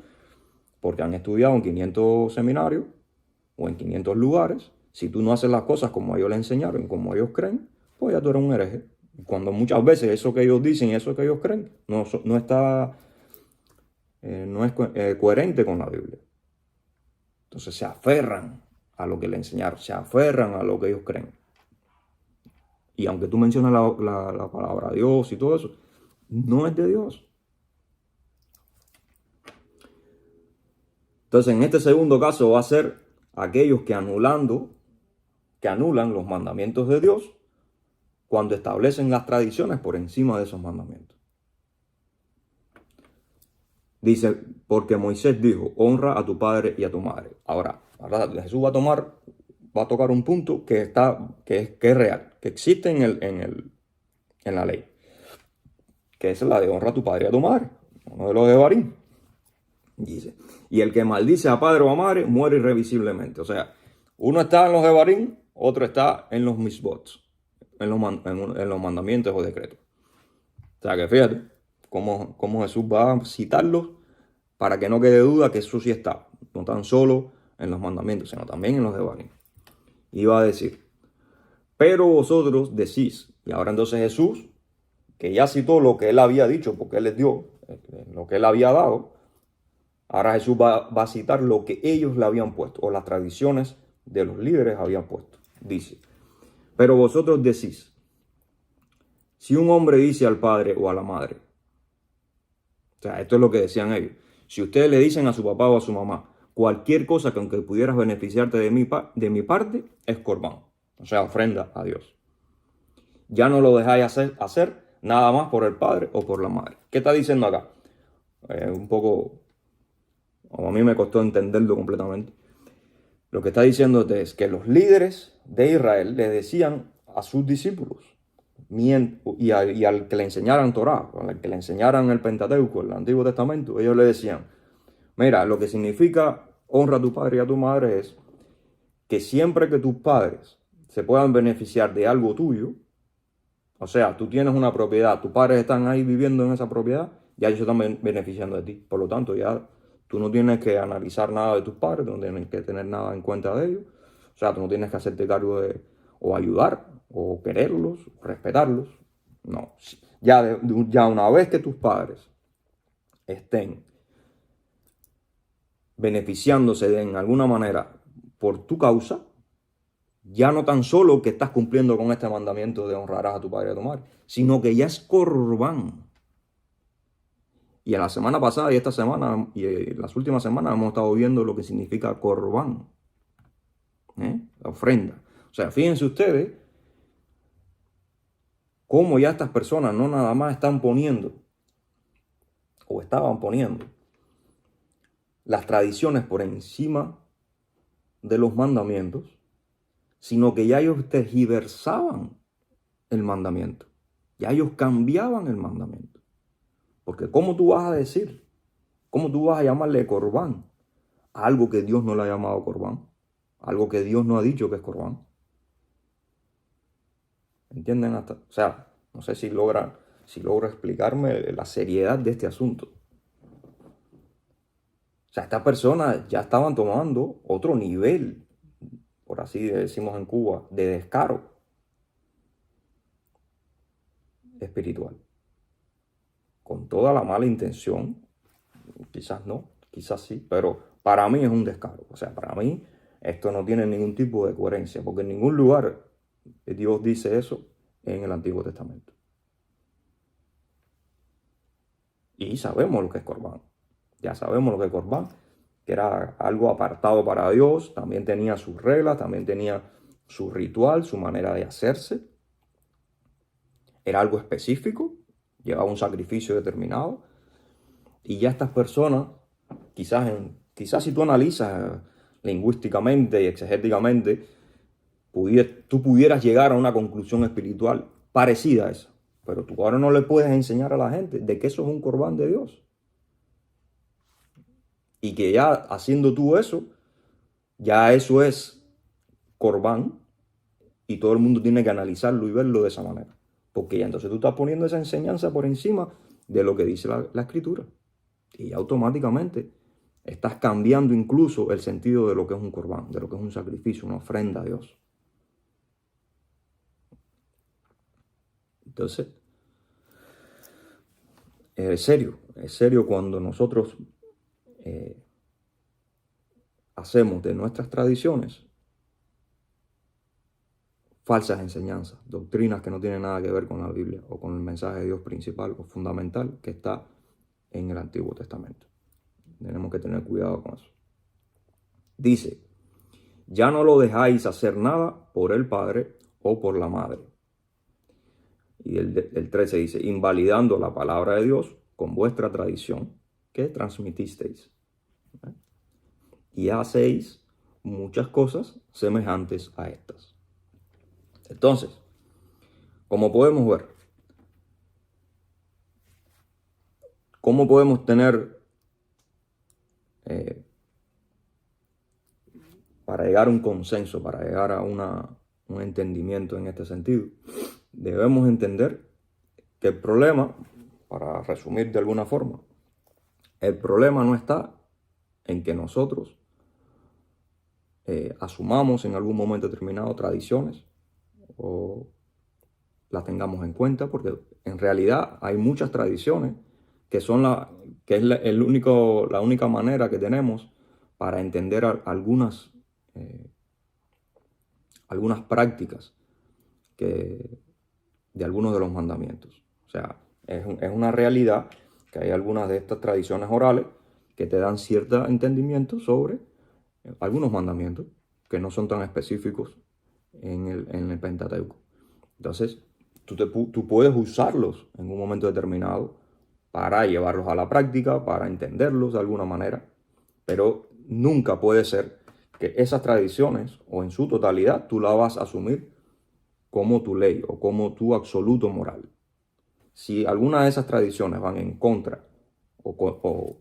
porque han estudiado en 500 seminarios o en 500 lugares, si tú no haces las cosas como ellos le enseñaron, como ellos creen, pues ya tú eres un hereje. Cuando muchas veces eso que ellos dicen y eso que ellos creen no es coherente con la Biblia. Entonces se aferran a lo que le enseñaron, se aferran a lo que ellos creen. Y aunque tú mencionas la palabra Dios y todo eso, no es de Dios. Entonces, en este segundo caso va a ser aquellos que anulan los mandamientos de Dios cuando establecen las tradiciones por encima de esos mandamientos. Dice, porque Moisés dijo, honra a tu padre y a tu madre. Ahora Jesús va a tocar un punto que es real, que existe en la ley, que es la de honra a tu padre y a tu madre, uno de los de Barín. Dice, y el que maldice a padre o a madre muere irrevisiblemente. O sea, uno está en los de Barín, otro está en los misbots, en los mandamientos o decretos. O sea, que fíjate cómo Jesús va a citarlos para que no quede duda que eso sí está, no tan solo en los mandamientos, sino también en los de Barín. Y va a decir, pero vosotros decís, y ahora entonces Jesús, que ya citó lo que él había dicho, porque él les dio lo que él había dado, ahora Jesús va a citar lo que ellos le habían puesto, o las tradiciones de los líderes habían puesto. Dice, pero vosotros decís, si un hombre dice al padre o a la madre, o sea, esto es lo que decían ellos, si ustedes le dicen a su papá o a su mamá, cualquier cosa que aunque pudieras beneficiarte de mi parte, es corbán, o sea, ofrenda a Dios. Ya no lo dejáis hacer nada más por el padre o por la madre. ¿Qué está diciendo acá? Un poco, a mí me costó entenderlo completamente. Lo que está diciendo es que los líderes de Israel le decían a sus discípulos y al que le enseñaran Torá, al que le enseñaran el Pentateuco, el Antiguo Testamento, ellos le decían, mira, lo que significa honra a tu padre y a tu madre es que siempre que tus padres se puedan beneficiar de algo tuyo, o sea, tú tienes una propiedad, tus padres están ahí viviendo en esa propiedad, ya ellos se están beneficiando de ti. Por lo tanto, ya tú no tienes que analizar nada de tus padres, tú no tienes que tener nada en cuenta de ellos. O sea, tú no tienes que hacerte cargo de o ayudar, o quererlos, o respetarlos. No. Ya una vez que tus padres estén beneficiándose en alguna manera por tu causa, ya no tan solo que estás cumpliendo con este mandamiento de honrarás a tu padre y a tu madre, sino que ya es corbán. Y en la semana pasada y esta semana y en las últimas semanas hemos estado viendo lo que significa corbán, la ofrenda. O sea, fíjense ustedes cómo ya estas personas no nada más están poniendo o estaban poniendo las tradiciones por encima de los mandamientos, sino que ya ellos tergiversaban el mandamiento. Ya ellos cambiaban el mandamiento. Porque ¿cómo tú vas a decir? ¿Cómo tú vas a llamarle corbán a algo que Dios no le ha llamado corbán? Algo que Dios no ha dicho que es corbán. ¿Entienden? O sea, no sé si logro explicarme la seriedad de este asunto. O sea, estas personas ya estaban tomando otro nivel, por así decimos en Cuba, de descaro espiritual. Con toda la mala intención, quizás no, quizás sí, pero para mí es un descaro. O sea, para mí esto no tiene ningún tipo de coherencia, porque en ningún lugar Dios dice eso en el Antiguo Testamento. Y sabemos lo que es corbán. Ya sabemos lo que es corbán, que era algo apartado para Dios, también tenía sus reglas, también tenía su ritual, su manera de hacerse. Era algo específico, llevaba un sacrificio determinado. Y ya estas personas, quizás si tú analizas lingüísticamente y exegéticamente, tú pudieras llegar a una conclusión espiritual parecida a esa. Pero tú ahora no le puedes enseñar a la gente de que eso es un corbán de Dios. Y que ya haciendo tú eso, ya eso es corbán y todo el mundo tiene que analizarlo y verlo de esa manera. Porque ya entonces tú estás poniendo esa enseñanza por encima de lo que dice la Escritura. Y automáticamente estás cambiando incluso el sentido de lo que es un corbán, de lo que es un sacrificio, una ofrenda a Dios. Entonces, es serio cuando nosotros hacemos de nuestras tradiciones falsas enseñanzas, doctrinas que no tienen nada que ver con la Biblia o con el mensaje de Dios principal o fundamental que está en el Antiguo Testamento. Tenemos que tener cuidado con eso. Dice, ya no lo dejáis hacer nada por el padre o por la madre. Y el 13 dice, invalidando la palabra de Dios con vuestra tradición que transmitisteis. Y hacéis muchas cosas semejantes a estas. Entonces, como podemos ver, ¿cómo podemos tener, para llegar a un consenso, para llegar a un entendimiento en este sentido? Debemos entender que el problema, para resumir de alguna forma, el problema no está en que nosotros asumamos en algún momento determinado tradiciones o las tengamos en cuenta, porque en realidad hay muchas tradiciones que son la única manera que tenemos para entender algunas prácticas de algunos de los mandamientos. O sea, es una realidad que hay algunas de estas tradiciones orales que te dan cierto entendimiento sobre algunos mandamientos que no son tan específicos en el Pentateuco. Entonces, tú puedes usarlos en un momento determinado para llevarlos a la práctica, para entenderlos de alguna manera, pero nunca puede ser que esas tradiciones o en su totalidad tú las vas a asumir como tu ley o como tu absoluto moral. Si alguna de esas tradiciones van en contra o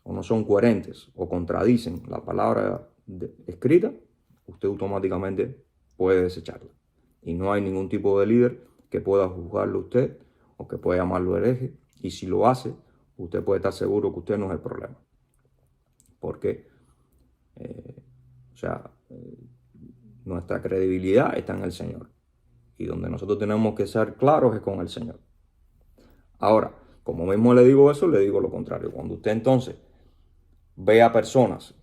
no son coherentes o contradicen la palabra escrita, usted automáticamente puede desecharla. Y no hay ningún tipo de líder que pueda juzgarlo a usted o que pueda llamarlo hereje. Y si lo hace, usted puede estar seguro que usted no es el problema. Porque, nuestra credibilidad está en el Señor. Y donde nosotros tenemos que ser claros es con el Señor. Ahora, como mismo le digo eso, le digo lo contrario. Cuando usted entonces ve a personas,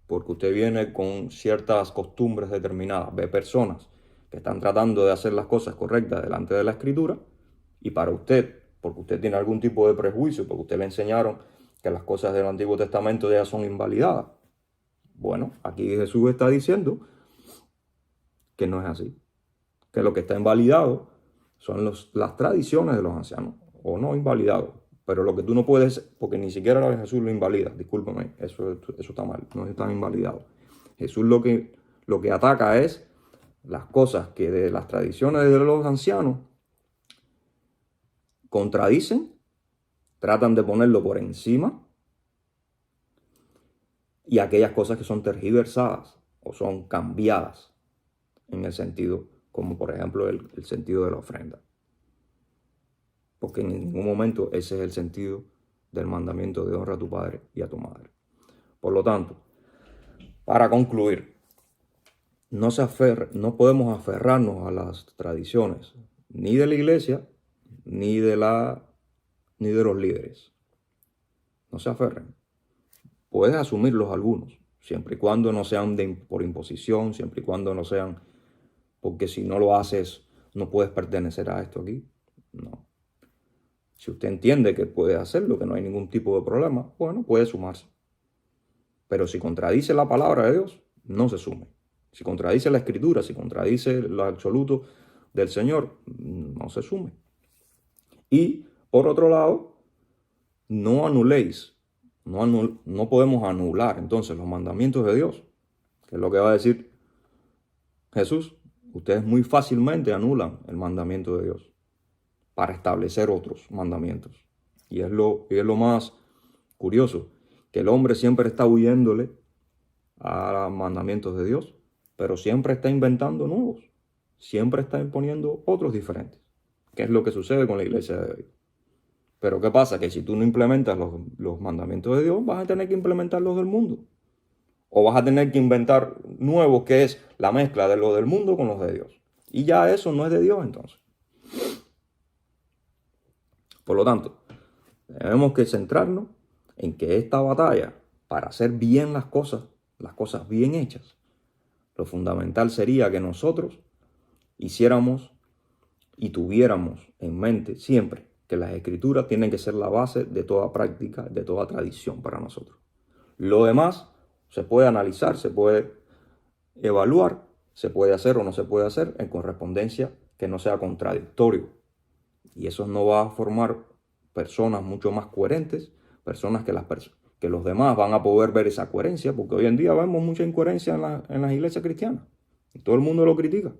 porque usted viene con ciertas costumbres determinadas, ve personas que están tratando de hacer las cosas correctas delante de la Escritura, y para usted, porque usted tiene algún tipo de prejuicio, porque usted le enseñaron que las cosas del Antiguo Testamento ya son invalidadas. Bueno, aquí Jesús está diciendo que no es así, que lo que está invalidado son las tradiciones de los ancianos, o no invalidado, pero lo que tú no puedes, porque ni siquiera Jesús lo invalida, discúlpame, eso está mal, no está invalidado. Jesús lo que ataca es las cosas que de las tradiciones de los ancianos contradicen, tratan de ponerlo por encima, y aquellas cosas que son tergiversadas o son cambiadas en el sentido, como por ejemplo el sentido de la ofrenda. Porque en ningún momento ese es el sentido del mandamiento de honra a tu padre y a tu madre. Por lo tanto, para concluir, no podemos aferrarnos a las tradiciones ni de la iglesia ni de los líderes. No se aferren. Puedes asumirlos algunos, siempre y cuando no sean por imposición, siempre y cuando no sean porque si no lo haces no puedes pertenecer a esto aquí. No. Si usted entiende que puede hacerlo, que no hay ningún tipo de problema, bueno, puede sumarse. Pero si contradice la palabra de Dios, no se sume. Si contradice la Escritura, si contradice lo absoluto del Señor, no se sume. Y, por otro lado, no anuléis, no podemos anular entonces los mandamientos de Dios, que es lo que va a decir Jesús. Ustedes muy fácilmente anulan el mandamiento de Dios para establecer otros mandamientos. Y es lo más curioso, que el hombre siempre está huyéndole a los mandamientos de Dios, pero siempre está inventando nuevos, siempre está imponiendo otros diferentes, que es lo que sucede con la iglesia de hoy. Pero ¿qué pasa? Que si tú no implementas los mandamientos de Dios, vas a tener que implementar los del mundo. O vas a tener que inventar nuevos, que es la mezcla de lo del mundo con los de Dios. Y ya eso no es de Dios entonces. Por lo tanto, tenemos que centrarnos en que esta batalla, para hacer bien las cosas bien hechas, lo fundamental sería que nosotros hiciéramos y tuviéramos en mente siempre que las escrituras tienen que ser la base de toda práctica, de toda tradición para nosotros. Lo demás se puede analizar, se puede evaluar, se puede hacer o no se puede hacer en correspondencia que no sea contradictorio. Y eso no va a formar personas mucho más coherentes, personas que los demás van a poder ver esa coherencia, porque hoy en día vemos mucha incoherencia en las iglesias cristianas. Y todo el mundo lo critica.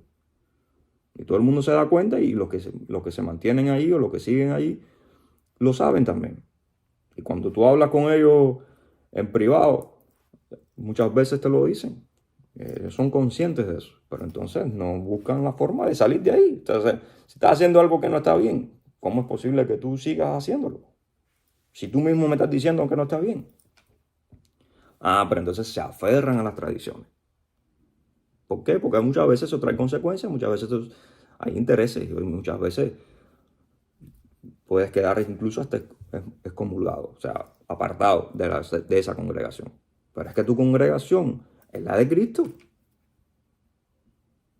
Y todo el mundo se da cuenta y los que se mantienen ahí o los que siguen ahí lo saben también. Y cuando tú hablas con ellos en privado, muchas veces te lo dicen. Son conscientes de eso, pero entonces no buscan la forma de salir de ahí. Entonces, si estás haciendo algo que no está bien, ¿cómo es posible que tú sigas haciéndolo? Si tú mismo me estás diciendo que no está bien. Pero entonces se aferran a las tradiciones. ¿Por qué? Porque muchas veces eso trae consecuencias, muchas veces hay intereses y muchas veces puedes quedar incluso hasta excomulgado, o sea, apartado de esa congregación. Pero es que tu congregación es la de Cristo.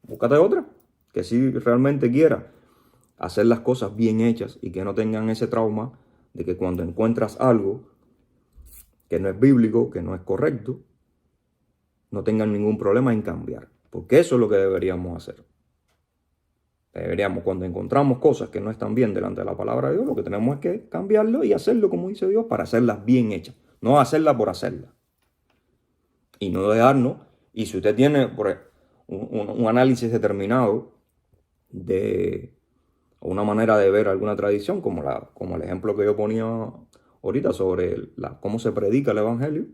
Búscate otra que sí realmente quiera hacer las cosas bien hechas y que no tengan ese trauma de que cuando encuentras algo que no es bíblico, que no es correcto, no tengan ningún problema en cambiar. Porque eso es lo que deberíamos hacer. Cuando encontramos cosas que no están bien delante de la palabra de Dios, lo que tenemos es que cambiarlo y hacerlo como dice Dios para hacerlas bien hechas. No hacerlas por hacerlas. Y no dejarnos. Y si usted tiene un análisis determinado o una manera de ver alguna tradición, como el ejemplo que yo ponía ahorita sobre cómo se predica el evangelio,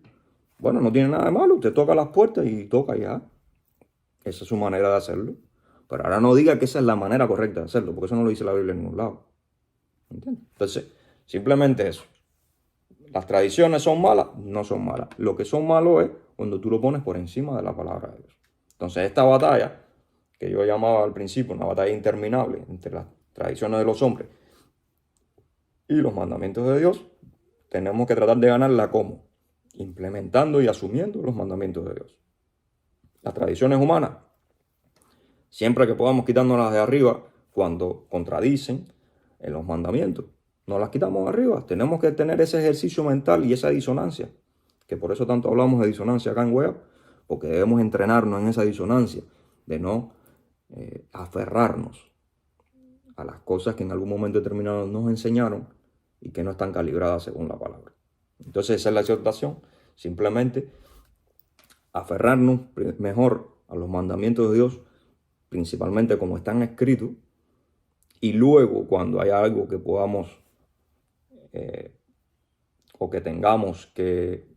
bueno, no tiene nada de malo. Usted toca las puertas y toca ya. Esa es su manera de hacerlo. Pero ahora no diga que esa es la manera correcta de hacerlo, porque eso no lo dice la Biblia en ningún lado. ¿Entiendes? Entonces, simplemente eso. ¿Las tradiciones son malas? No son malas. Lo que son malos es cuando tú lo pones por encima de la palabra de Dios. Entonces, esta batalla, que yo llamaba al principio una batalla interminable entre las tradiciones de los hombres y los mandamientos de Dios, tenemos que tratar de ganarla ¿cómo? Implementando y asumiendo los mandamientos de Dios. Las tradiciones humanas, siempre que podamos quitárnoslas de arriba cuando contradicen en los mandamientos, no las quitamos de arriba. Tenemos que tener ese ejercicio mental y esa disonancia, que por eso tanto hablamos de disonancia acá en Web, porque debemos entrenarnos en esa disonancia, de no aferrarnos a las cosas que en algún momento determinado nos enseñaron y que no están calibradas según la palabra. Entonces esa es la exhortación, simplemente aferrarnos mejor a los mandamientos de Dios, principalmente como están escritos, y luego cuando haya algo que podamos o que tengamos que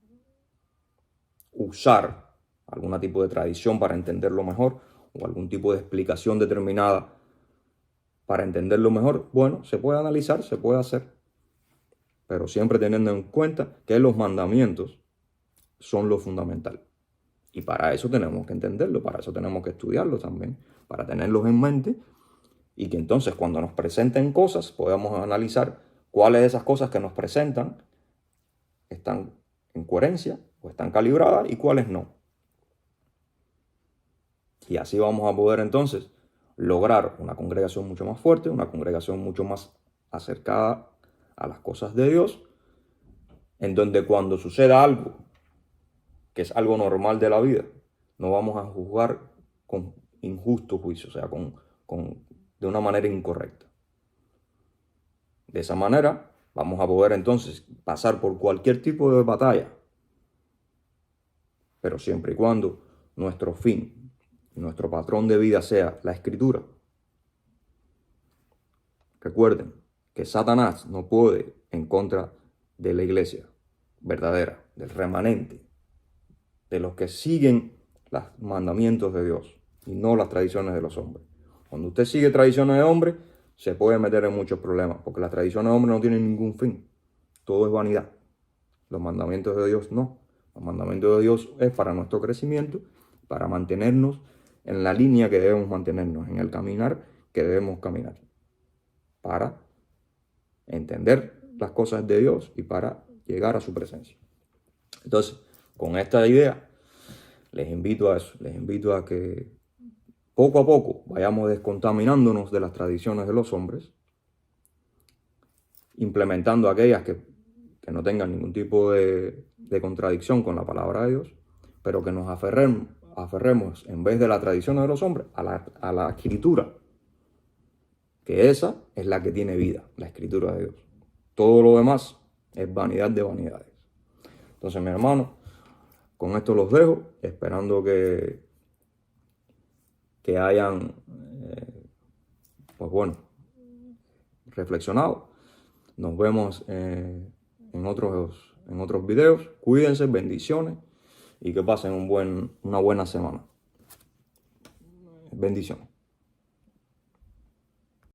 usar algún tipo de tradición para entenderlo mejor o algún tipo de explicación determinada para entenderlo mejor, bueno, se puede analizar, se puede hacer, pero siempre teniendo en cuenta que los mandamientos son lo fundamental. Y para eso tenemos que entenderlo, para eso tenemos que estudiarlo también, para tenerlos en mente y que entonces cuando nos presenten cosas podamos analizar cuáles de esas cosas que nos presentan están en coherencia o están calibradas y cuáles no. Y así vamos a poder entonces lograr una congregación mucho más fuerte, una congregación mucho más acercada a las cosas de Dios, en donde cuando suceda algo que es algo normal de la vida, no vamos a juzgar con injusto juicio, o sea, de una manera incorrecta. De esa manera vamos a poder entonces pasar por cualquier tipo de batalla, pero siempre y cuando nuestro fin, nuestro patrón de vida sea la Escritura. Recuerden que Satanás no puede en contra de la iglesia verdadera, del remanente, de los que siguen los mandamientos de Dios y no las tradiciones de los hombres. Cuando usted sigue tradiciones de hombres, se puede meter en muchos problemas, porque las tradiciones de hombres no tienen ningún fin. Todo es vanidad. Los mandamientos de Dios no. Los mandamientos de Dios es para nuestro crecimiento, para mantenernos en la línea que debemos mantenernos, en el caminar que debemos caminar, para entender las cosas de Dios y para llegar a su presencia. Entonces, con esta idea, les invito a eso, les invito a que poco a poco vayamos descontaminándonos de las tradiciones de los hombres, implementando aquellas que no tengan ningún tipo de contradicción con la palabra de Dios, pero que nos aferremos en vez de la tradición de los hombres a la escritura, que esa es la que tiene vida, la escritura de Dios. Todo lo demás es vanidad de vanidades. Entonces, mi hermano, con esto los dejo, esperando que hayan, pues bueno, reflexionado. Nos vemos en otros videos. Cuídense, bendiciones y que pasen una buena semana. Bendiciones.